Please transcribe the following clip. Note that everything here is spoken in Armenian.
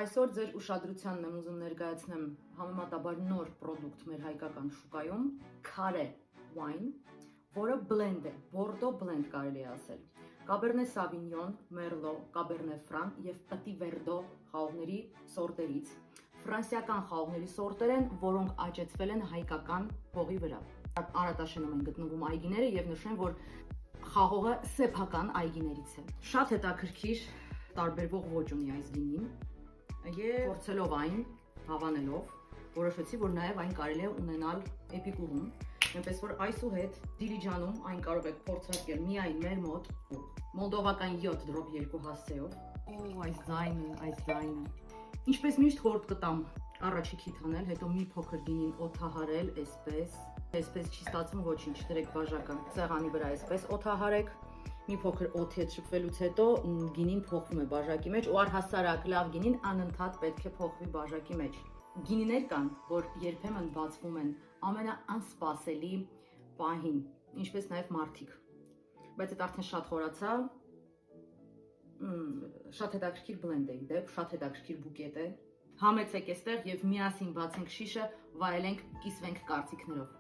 Այսօր ձեր ուշադրությանն եմ ուզում ներկայացնեմ համեմատաբար նոր պրոդուկտ մեր հայկական շուկայում, Քարե wine, որը բլենդ է, Բորդո բլենդ կարելի է ասել։ Կաբերնե Սավինյոն, Մերլո, Կաբերնե Ֆրանկ եւ Պտի Վերդո խաղողների սորտերից։ Ֆրանսիական խաղողների սորտեր են, որոնք աճեցվել են հայկական հողի վրա։ Արատաշենում են գտնվում այգիները եւ նշեմ, որ խաղողը սեփական այգիներից է։ Շատ հետաքրքիր տարբերվող ոճ ունի այս գինին եւ փորձելով այն, հավանելով, որոշեցի, որ նաեւ այն կարելի է ունենալ էպիկուրում, այնպես որ այսուհետ Դիլիջանում այն կարող եք փորձարկել միայն մեր մոտ մոլդովական 7 դրոպ 2 հասցեով։ Այս ձայնը։ Ինչպես միշտ խորտ կտամ առաջի քիթ անել, հետո մի փոքր գինին օդահարել, այսպես չի ստացվում ոչինչ, դրեք բաժակը սեղանի վրա, այսպես օդահարեք, մի փոքր օդի հետ շփվելուց հետո գինին փոխվում է բաժակի մեջ ու առհասարակ լավ գինին անընդհատ պետք է փոխվի բաժակի մեջ։ Գինիներ կան, որ երբեմն բացվում են ամենաանսպասելի պահին, ինչպես նաև մարդիկ։ Բայց այդ արդեն շատ խորացա, շատ հետաքրքիր բլենդ է իդեպ, շատ հետաքրքիր բուկետ է։ Համեցեք այստեղ եւ միասին բացենք շիշը, վայելենք, կիսվենք կարծիքներով։